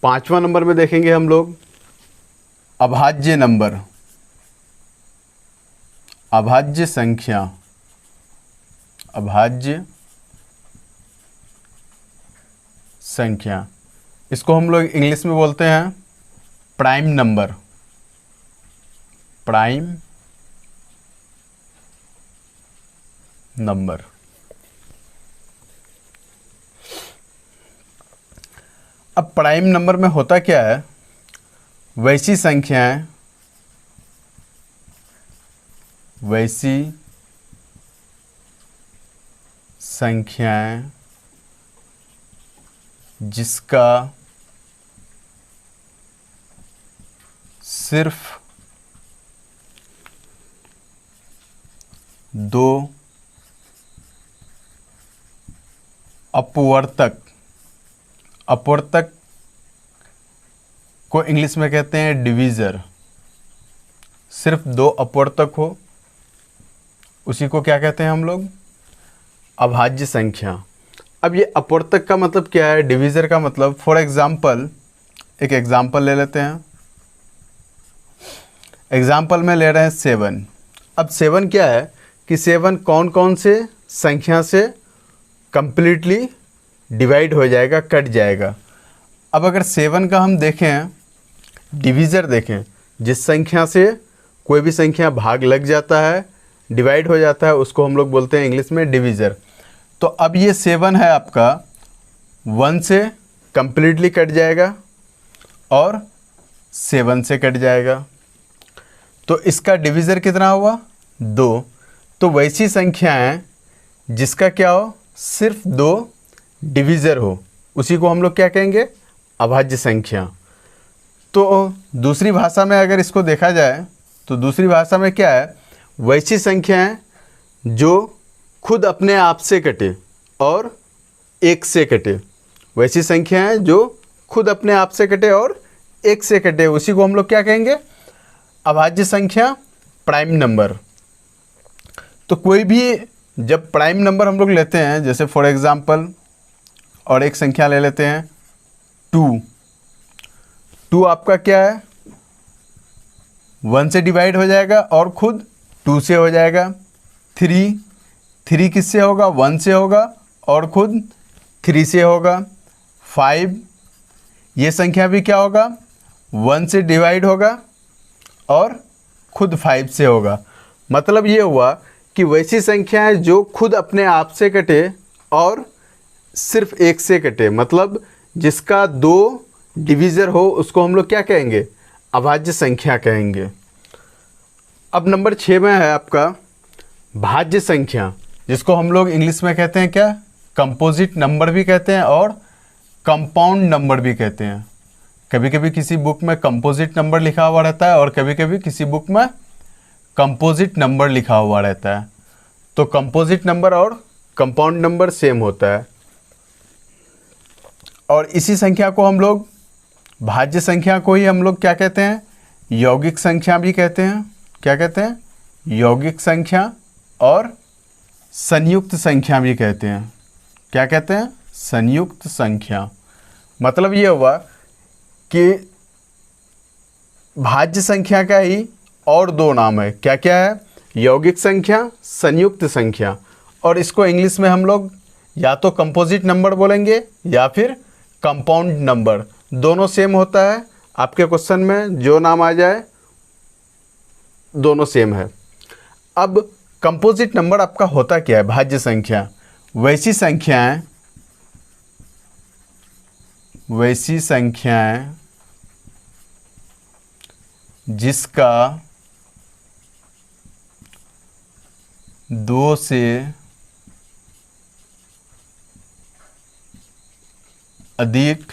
5वां नंबर में देखेंगे हम लोग अभाज्य नंबर, अभाज्य संख्या, अभाज्य संख्या। इसको हम लोग इंग्लिश में बोलते हैं प्राइम नंबर, प्राइम नंबर। अब प्राइम नंबर में होता क्या है, वैसी संख्याएं, वैसी संख्याएं जिसका सिर्फ 2 अपवर्तक, अपवर्तक को इंग्लिश में कहते हैं डिवीज़र, सिर्फ 2 अपवर्तक हो उसी को क्या कहते हैं हम लोग, अभाज्य संख्या। अब ये अपवर्तक का मतलब क्या है, डिवीज़र का मतलब, फॉर एग्जाम्पल एक एग्जाम्पल ले लेते हैं। एग्जाम्पल में ले रहे हैं 7। अब 7 क्या है कि 7 कौन कौन से संख्या से कंप्लीटली डिवाइड हो जाएगा, कट जाएगा। अब अगर 7 का हम देखें डिवीज़र देखें, जिस संख्या से कोई भी संख्या भाग लग जाता है, डिवाइड हो जाता है, उसको हम लोग बोलते हैं इंग्लिश में डिवीज़र। तो अब ये 7 है आपका 1 से कंप्लीटली कट जाएगा और 7 से कट जाएगा, तो इसका डिवीज़र कितना हुआ, 2। तो वैसी संख्याएं जिसका क्या हो, सिर्फ 2 डिवीज़र हो, उसी को हम लोग क्या कहेंगे, अभाज्य संख्या। तो दूसरी भाषा में अगर इसको देखा जाए तो दूसरी भाषा में क्या है, वैसी संख्याएं जो खुद अपने आप से कटे और 1 से कटे, वैसी संख्याएं जो खुद अपने आप से कटे और 1 से कटे, उसी को हम लोग क्या कहेंगे, अभाज्य संख्या, प्राइम नंबर। तो कोई भी जब प्राइम नंबर हम लोग लेते हैं, जैसे फॉर एग्जांपल और एक संख्या ले लेते हैं 2, 2 आपका क्या है, 1 से डिवाइड हो जाएगा और खुद 2 से हो जाएगा। 3 किससे होगा, 1 से होगा और खुद 3 से होगा। 5 ये संख्या भी क्या होगा, 1 से डिवाइड होगा और खुद 5 से होगा। मतलब ये हुआ कि वैसी संख्याएं जो खुद अपने आप से कटे और सिर्फ 1 से कटे, मतलब जिसका 2 डिवीज़र हो, उसको हम लोग क्या कहेंगे, अभाज्य संख्या कहेंगे। अब नंबर 6 में है आपका भाज्य संख्या, जिसको हम लोग इंग्लिश में कहते हैं क्या, कंपोजिट नंबर भी कहते हैं और कंपाउंड नंबर भी कहते हैं। कभी कभी किसी बुक में कंपोजिट नंबर लिखा हुआ रहता है और कभी कभी किसी बुक में कंपोजिट नंबर लिखा हुआ रहता है। तो कंपोजिट नंबर और कंपाउंड नंबर सेम होता है। और इसी संख्या को हम लोग, भाज्य संख्या को ही हम लोग क्या कहते हैं, यौगिक संख्या भी कहते हैं। क्या कहते हैं, यौगिक संख्या और संयुक्त संख्या भी कहते हैं। क्या कहते हैं, संयुक्त संख्या। मतलब ये हुआ कि भाज्य संख्या का ही और 2 नाम है। क्या क्या है, यौगिक संख्या, संयुक्त संख्या। और इसको इंग्लिश में हम लोग या तो कंपोजिट नंबर बोलेंगे या फिर कंपाउंड नंबर, दोनों सेम होता है। आपके क्वेश्चन में जो नाम आ जाए दोनों सेम है। अब कंपोजिट नंबर आपका होता क्या है, भाज्य संख्या, वैसी संख्याएं जिसका 2 से अधिक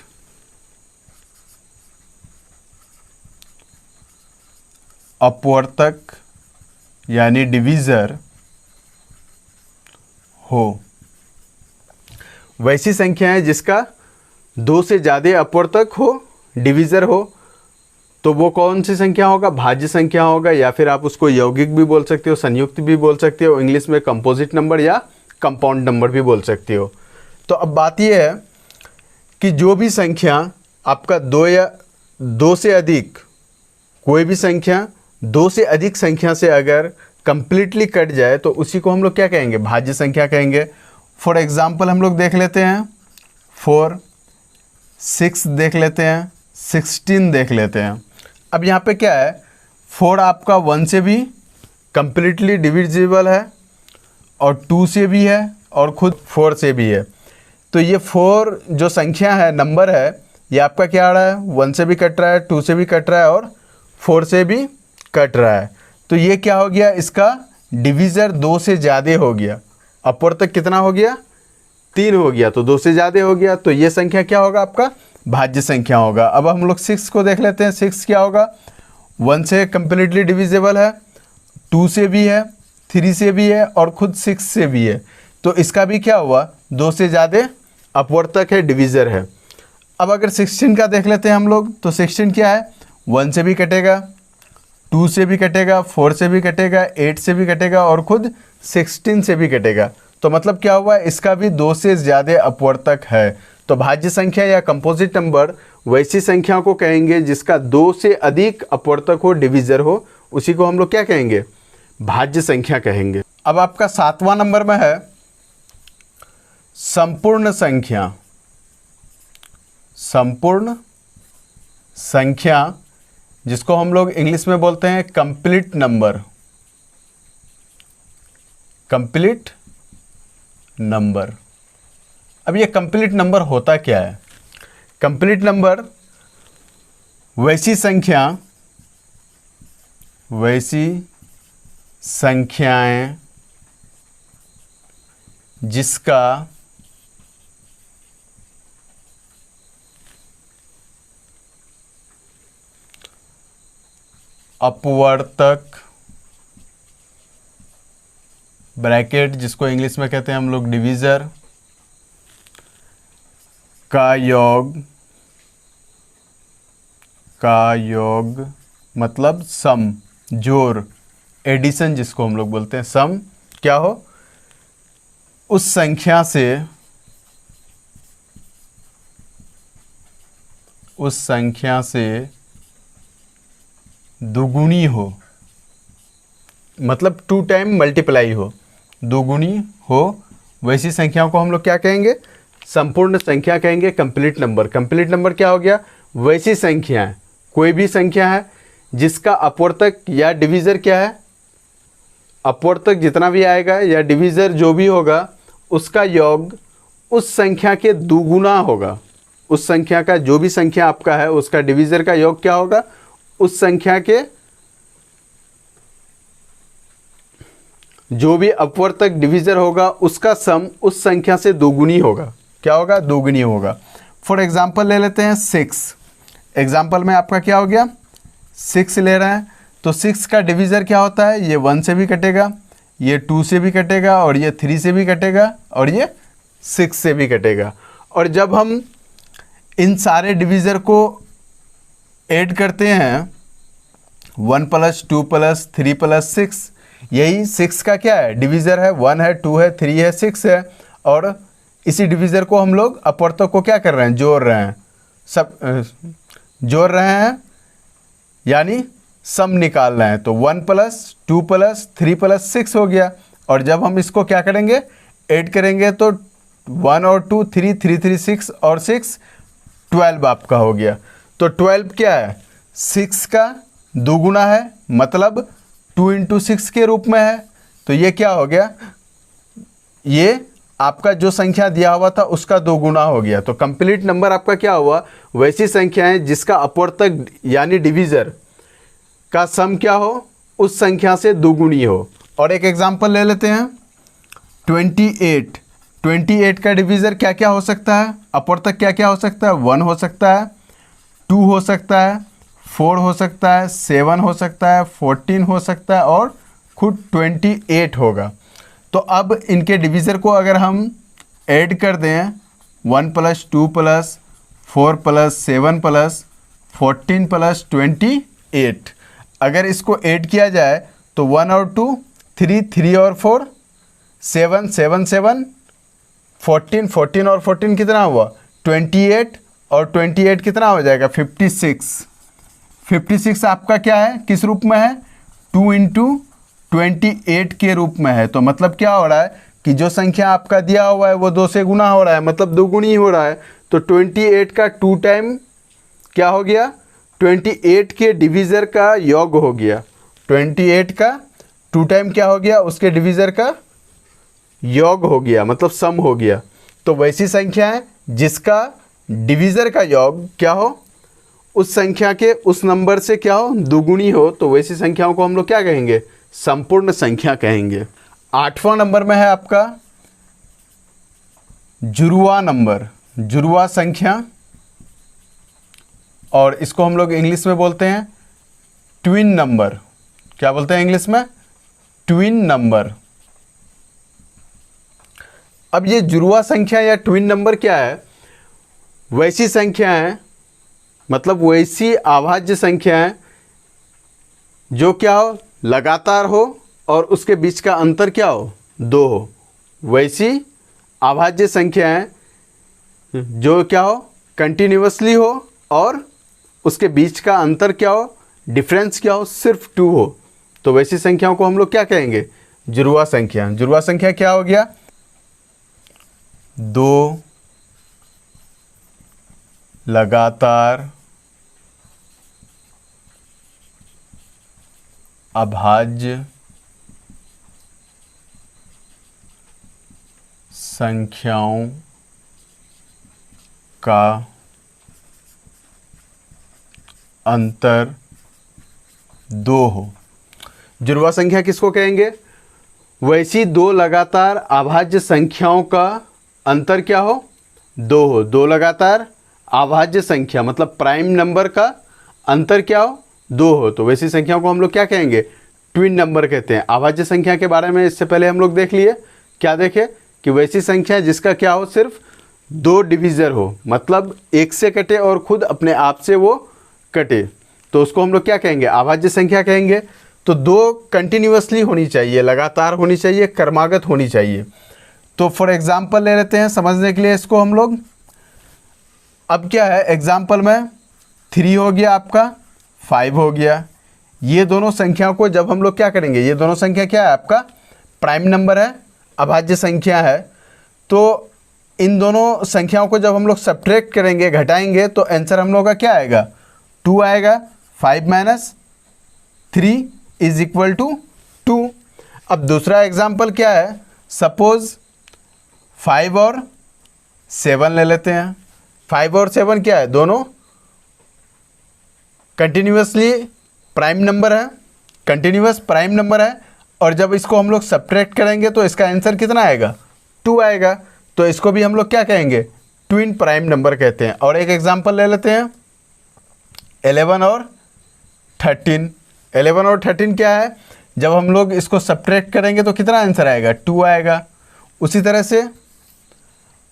अपवर्तक यानी डिवीज़र हो। वैसी संख्या है जिसका 2 से ज़्यादा अपवर्तक हो, डिवीज़र हो, तो वो कौन सी संख्या होगा, भाज्य संख्या होगा। या फिर आप उसको यौगिक भी बोल सकते हो, संयुक्त भी बोल सकते हो, इंग्लिश में कंपोजिट नंबर या कंपाउंड नंबर भी बोल सकते हो। तो अब बात यह है कि जो भी संख्या आपका दो से अधिक कोई भी संख्या दो से अधिक संख्या से अगर कंप्लीटली कट जाए तो उसी को हम लोग क्या कहेंगे, भाज्य संख्या कहेंगे। फॉर एग्जाम्पल हम लोग देख लेते हैं 4, 6 देख लेते हैं, 16 देख लेते हैं। अब यहाँ पे क्या है, 4 आपका 1 से भी कंप्लीटली डिविजिबल है और 2 से भी है और खुद 4 से भी है। तो ये 4 जो संख्या है, नंबर है, ये आपका क्या आ रहा है, 1 से भी कट रहा है, 2 से भी कट रहा है और 4 से भी कट रहा है। तो ये क्या हो गया, इसका डिवीज़र 2 से ज़्यादा हो गया। अपर तक कितना हो गया, 3 हो गया, तो 2 से ज़्यादा हो गया। तो ये संख्या क्या होगा, आपका भाज्य संख्या होगा। अब हम लोग 6 को देख लेते हैं। 6 क्या होगा, 1 से कंप्लीटली डिविजिबल है, 2 से भी है, 3 से भी है और खुद 6 से भी है। तो इसका भी क्या हुआ, 2 से ज़्यादा अपवर्ड तक है, डिवीज़र है। अब अगर 16 का देख लेते हैं हम लोग, तो 16 क्या है, 1 से भी कटेगा, 2 से भी कटेगा, 4 से भी कटेगा, 8 से भी कटेगा और खुद 16 से भी कटेगा। तो मतलब क्या हुआ, इसका भी 2 से ज़्यादा अपवर्ड तक है। तो भाज्य संख्या या कंपोजिट नंबर वैसी संख्या को कहेंगे जिसका 2 से अधिक अपवर्ड तक हो, डिवीज़र हो, उसी को हम लोग क्या कहेंगे, भाज्य संख्या कहेंगे। अब आपका 7वां नंबर में है संपूर्ण संख्या। संपूर्ण संख्या जिसको हम लोग इंग्लिश में बोलते हैं कंप्लीट नंबर। Complete number. अब ये कंप्लीट नंबर होता क्या है, कंप्लीट नंबर वैसी संख्याएं जिसका अपवर्तक ब्रैकेट, जिसको इंग्लिश में कहते हैं हम लोग डिवीज़र, का योग मतलब सम, जोड़, एडिशन जिसको हम लोग बोलते हैं, सम क्या हो, उस संख्या से दुगुनी हो, मतलब 2 टाइम मल्टीप्लाई हो, दुगुनी हो, वैसी संख्याओं को हम लोग क्या कहेंगे, संपूर्ण संख्या कहेंगे, कंप्लीट नंबर। कंप्लीट नंबर क्या हो गया, वैसी संख्या है, कोई भी संख्या है जिसका अपवर्तक या डिवीज़र क्या है, अपवर्तक जितना भी आएगा या डिवीज़र जो भी होगा उसका योग उस संख्या के दुगुना होगा। उस संख्या का जो भी संख्या आपका है उसका डिवीज़र का योग क्या होगा, उस संख्या के जो भी अपवर्तक डिवीज़र होगा उसका सम उस संख्या से दोगुनी होगा। क्या होगा, दोगुनी होगा। फॉर एग्जाम्पल ले लेते हैं 6। एग्जाम्पल में आपका क्या हो गया, 6 ले रहे हैं, तो 6 का डिवीज़र क्या होता है, ये 1 से भी कटेगा, ये 2 से भी कटेगा और ये 3 से भी कटेगा और ये 6 से भी कटेगा। और जब हम इन सारे डिवीज़र को ऐड करते हैं 1 + 2 + 3 + 6, यही 6 का क्या है, डिवीज़र है, 1 है, 2 है, 3 है, 6 है। और इसी डिवीज़र को हम लोग अपवर्तक को क्या कर रहे हैं, जोड़ रहे हैं, सब जोड़ रहे हैं, यानी सम निकाल रहे हैं। तो 1 + 2 + 3 + 6 हो गया। और जब हम इसको क्या करेंगे, ऐड करेंगे तो 1 और 2 3, 3 3 6 और 6 12 आपका हो गया। तो 12 क्या है, 6 का दोगुना है, मतलब 2 × 6 के रूप में है। तो ये क्या हो गया, ये आपका जो संख्या दिया हुआ था उसका दोगुना हो गया। तो कंप्लीट नंबर आपका क्या हुआ, वैसी संख्या है जिसका अपवर्तक यानी डिवीज़र का सम क्या हो, उस संख्या से दोगुनी हो। और एक एग्जांपल ले लेते हैं 28। 28 का डिवीज़र क्या क्या हो सकता है, अपवर्तक क्या क्या हो सकता है, 1 हो सकता है, 2 हो सकता है, 4 हो सकता है, 7 हो सकता है, 14 हो सकता है और खुद 28 होगा। तो अब इनके डिवीज़र को अगर हम ऐड कर दें 1 + 2 + 4 + 7 + 14 + 28, अगर इसको ऐड किया जाए तो 1 और 2 3, 3 और 4 7, 7 7 14, 14 और 14 कितना हुआ, 28 और 28 कितना हो जाएगा 56। 56 आपका क्या है, किस रूप में है, 2 इंटू 28 के रूप में है। तो मतलब क्या हो रहा है कि जो संख्या आपका दिया हुआ है वो 2 से गुना हो रहा है, मतलब दोगुनी हो रहा है। तो 28 का 2 टाइम क्या हो गया, 28 के डिवीज़र का योग हो गया। 28 का 2 टाइम क्या हो गया, उसके डिवीज़र का योग हो गया, मतलब सम हो गया। तो वैसी संख्या है जिसका डिवीज़र का योग क्या हो, उस संख्या के उस नंबर से क्या हो, दुगुनी हो, तो वैसी संख्याओं को हम लोग क्या कहेंगे, संपूर्ण संख्या कहेंगे। 8वां नंबर में है आपका जुड़वा नंबर, जुड़वा संख्या, और इसको हम लोग इंग्लिश में बोलते हैं ट्विन नंबर। क्या बोलते हैं इंग्लिश में, ट्विन नंबर। अब ये जुड़वा संख्या या ट्विन नंबर क्या है, वैसी संख्या है, मतलब वैसी अभाज्य संख्या है जो क्या हो, लगातार हो और उसके बीच का अंतर क्या हो, 2 हो। वैसी अभाज्य संख्या है जो क्या हो, कंटिन्यूअसली हो और उसके बीच का अंतर क्या हो, डिफरेंस क्या हो, सिर्फ 2 हो। तो वैसी संख्याओं को हम लोग क्या कहेंगे, जुड़वा संख्या। जुड़वा संख्या क्या हो गया, 2 लगातार अभाज्य संख्याओं का अंतर 2 हो। जुड़वा संख्या किसको कहेंगे, वैसी 2 लगातार अभाज्य संख्याओं का अंतर क्या हो, 2 हो। 2 लगातार अभाज्य संख्या मतलब प्राइम नंबर का अंतर क्या हो, 2 हो। तो वैसी संख्याओं को हम लोग क्या कहेंगे, ट्विन नंबर कहते हैं। अभाज्य संख्या के बारे में इससे पहले हम लोग देख लिए, क्या देखे कि वैसी संख्या जिसका क्या हो, सिर्फ 2 डिवीज़र हो, मतलब 1 से कटे और खुद अपने आप से वो कटे, तो उसको हम लोग क्या कहेंगे, अभाज्य संख्या कहेंगे। तो 2 कंटिन्यूअसली होनी चाहिए, लगातार होनी चाहिए, क्रमागत होनी चाहिए। तो फॉर एग्जांपल ले लेते हैं समझने के लिए इसको हम लोग। अब क्या है, एग्जांपल में 3 हो गया आपका, 5 हो गया। ये दोनों संख्याओं को जब हम लोग क्या करेंगे, ये दोनों संख्या क्या है, आपका प्राइम नंबर है, अभाज्य संख्या है। तो इन दोनों संख्याओं को जब हम लोग सब्ट्रैक्ट करेंगे, घटाएंगे, तो आंसर हम लोग का क्या आएगा, 2 आएगा। 5 माइनस 3 इज इक्वल टू 2। अब दूसरा एग्जाम्पल क्या है, सपोज 5 और 7 ले लेते हैं। 5 और 7 क्या है, दोनों कंटिन्यूअसली प्राइम नंबर है, कंटिन्यूअस प्राइम नंबर है, और जब इसको हम लोग सब्ट्रैक्ट करेंगे तो इसका आंसर कितना आएगा, 2 आएगा। तो इसको भी हम लोग क्या कहेंगे, ट्विन प्राइम नंबर कहते हैं। और एक एग्जांपल ले लेते हैं 11 और 13। 11 और 13 क्या है, जब हम लोग इसको सब्ट्रैक्ट करेंगे तो कितना आंसर आएगा, 2 आएगा। उसी तरह से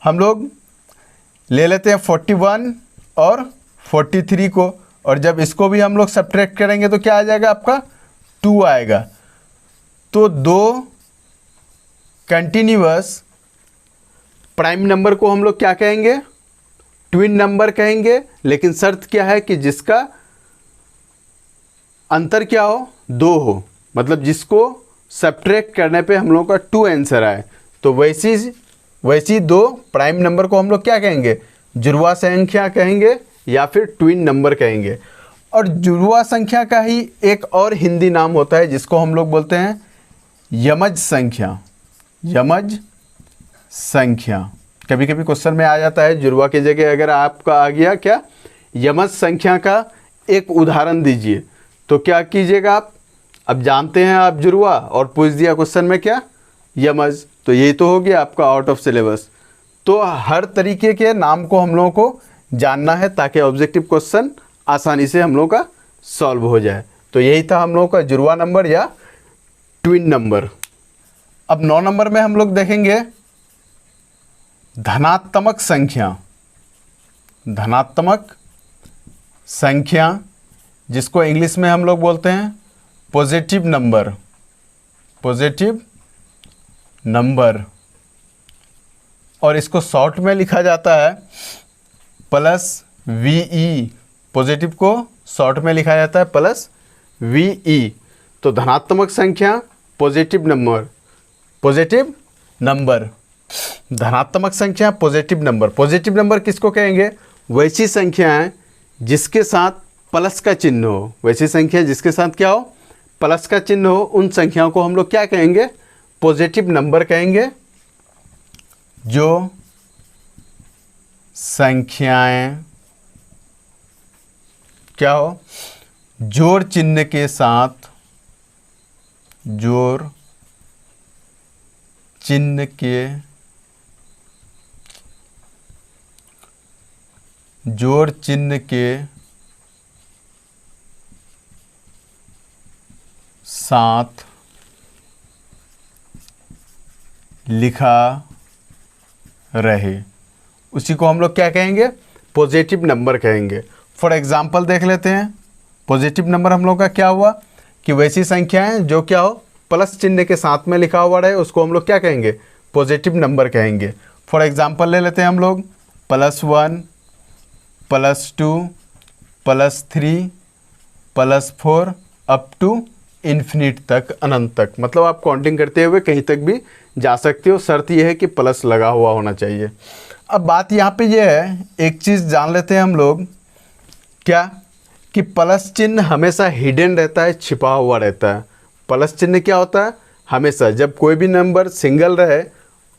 हम लोग ले लेते हैं 41 और 43 को, और जब इसको भी हम लोग सब्ट्रैक्ट करेंगे तो क्या आ जाएगा आपका, 2 आएगा। तो 2 कंटिन्यूअस प्राइम नंबर को हम लोग क्या कहेंगे, ट्विन नंबर कहेंगे, लेकिन शर्त क्या है कि जिसका अंतर क्या हो, 2 हो, मतलब जिसको सब्ट्रैक्ट करने पे हम लोग का 2 आंसर आए। तो वैसी 2 प्राइम नंबर को हम लोग क्या कहेंगे, जुड़वा संख्या कहेंगे या फिर ट्विन नंबर कहेंगे। और जुड़वा संख्या का ही एक और हिंदी नाम होता है जिसको हम लोग बोलते हैं यमज संख्या। यमज संख्या कभी कभी क्वेश्चन में आ जाता है, जुड़वा की जगह अगर आपका आ गया क्या, यमज संख्या का एक उदाहरण दीजिए, तो क्या कीजिएगा आप, अब जानते हैं आप जुड़वा और पूछ दिया क्वेश्चन में क्या, यमज, तो यही तो हो गया आपका आउट ऑफ सिलेबस। तो हर तरीके के नाम को हम लोगों को जानना है ताकि ऑब्जेक्टिव क्वेश्चन आसानी से हम लोगों का सॉल्व हो जाए। तो यही था हम लोगों का जुड़वा नंबर या ट्विन नंबर। अब 9 नंबर में हम लोग देखेंगे धनात्मक संख्या। धनात्मक संख्या जिसको इंग्लिश में हम लोग बोलते हैं पॉजिटिव नंबर। पॉजिटिव नंबर, और इसको शॉर्ट में लिखा जाता है प्लस VE, पॉजिटिव को शॉर्ट में लिखा जाता है प्लस VE। तो धनात्मक संख्या पॉजिटिव नंबर, पॉजिटिव नंबर, धनात्मक संख्या पॉजिटिव नंबर। पॉजिटिव नंबर किसको कहेंगे? वैसी संख्याएं जिसके साथ प्लस का चिन्ह हो, वैसी संख्या जिसके साथ क्या हो? प्लस का चिन्ह हो, उन संख्याओं को हम लोग क्या कहेंगे? पॉजिटिव नंबर कहेंगे। जो संख्याएं क्या हो? जोड़ चिन्ह के साथ, जोड़ चिन्ह के, जोड़ चिन्ह के साथ लिखा रहे, उसी को हम लोग क्या कहेंगे? पॉजिटिव नंबर कहेंगे। फॉर एग्जांपल देख लेते हैं। पॉजिटिव नंबर हम लोग का क्या हुआ कि वैसी संख्याएं जो क्या हो? प्लस चिन्ह के साथ में लिखा हुआ रहे, उसको हम लोग क्या कहेंगे? पॉजिटिव नंबर कहेंगे। फॉर एग्जांपल ले लेते हैं हम लोग +1, +2, +3, +4 अप टू इन्फिनिट तक, अनंत तक। मतलब आप काउंटिंग करते हुए कहीं तक भी जा सकते हो, शर्त यह है कि प्लस लगा हुआ होना चाहिए। अब बात यहाँ पे ये है, एक चीज़ जान लेते हैं हम लोग, क्या कि प्लस चिन्ह हमेशा हिडन रहता है, छिपा हुआ रहता है। प्लस चिन्ह क्या होता है? हमेशा जब कोई भी नंबर सिंगल रहे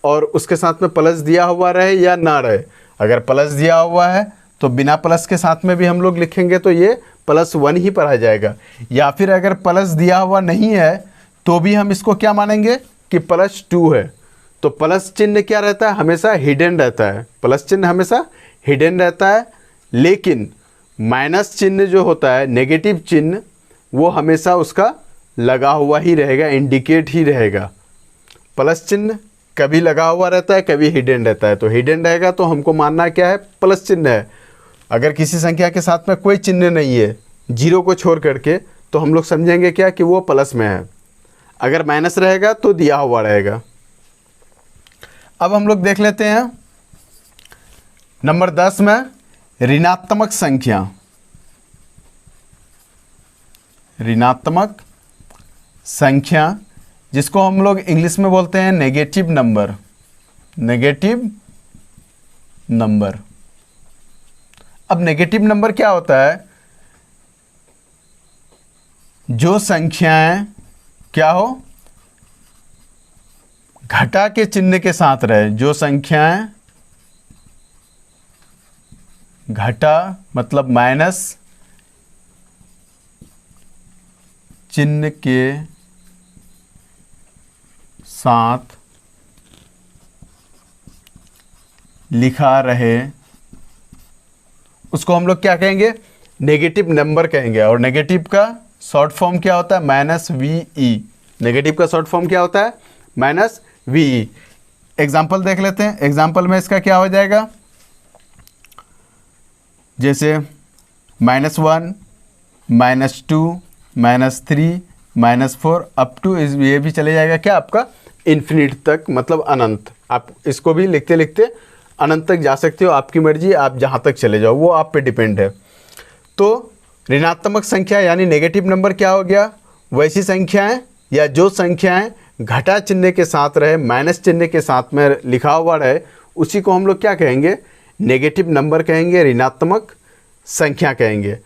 और उसके साथ में प्लस दिया हुआ रहे या ना रहे, अगर प्लस दिया हुआ है तो बिना प्लस के साथ में भी हम लोग लिखेंगे तो ये +1 ही पढ़ा जाएगा, या फिर अगर प्लस दिया हुआ नहीं है तो भी हम इसको क्या मानेंगे कि +2 है। तो प्लस चिन्ह क्या रहता है? हमेशा हिडन रहता है। प्लस चिन्ह हमेशा हिडन रहता है, लेकिन माइनस चिन्ह जो होता है, नेगेटिव चिन्ह, वो हमेशा उसका लगा हुआ ही रहेगा, इंडिकेट ही रहेगा। प्लस चिन्ह कभी लगा हुआ रहता है, कभी हिडन रहता है। तो हिडन रहेगा तो हमको मानना क्या है? प्लस चिन्ह है। अगर किसी संख्या के साथ में कोई चिन्ह नहीं है, 0 को छोड़ करके, तो हम लोग समझेंगे क्या कि वो प्लस में है। अगर माइनस रहेगा तो दिया हुआ रहेगा। अब हम लोग देख लेते हैं नंबर 10 में ऋणात्मक संख्या। ऋणात्मक संख्या जिसको हम लोग इंग्लिश में बोलते हैं नेगेटिव नंबर, नेगेटिव नंबर। अब नेगेटिव नंबर क्या होता है? जो संख्याएं क्या हो? घटा के चिन्ह के साथ रहे। जो संख्याएं घटा मतलब माइनस चिन्ह के साथ लिखा रहे, उसको हम लोग क्या कहेंगे? नेगेटिव नंबर कहेंगे। और नेगेटिव का शॉर्ट फॉर्म क्या होता है? -VE। नेगेटिव का शॉर्ट फॉर्म क्या होता है? -VE। एग्जाम्पल देख लेते हैं। एग्जाम्पल में इसका क्या हो जाएगा? जैसे -1, -2, -3, -4 अप टू ये भी चले जाएगा क्या आपका? इन्फिनिट तक, मतलब अनंत। आप इसको भी लिखते लिखते अनंत तक जा सकते हो, आपकी मर्जी, आप जहाँ तक चले जाओ, वो आप पे डिपेंड है। तो ऋणात्मक संख्या यानी नेगेटिव नंबर क्या हो गया? वैसी संख्याएं या जो संख्याएं घटा चिन्ह के साथ रहे, माइनस चिन्ह के साथ में लिखा हुआ रहे, उसी को हम लोग क्या कहेंगे? नेगेटिव नंबर कहेंगे, ऋणात्मक संख्या कहेंगे।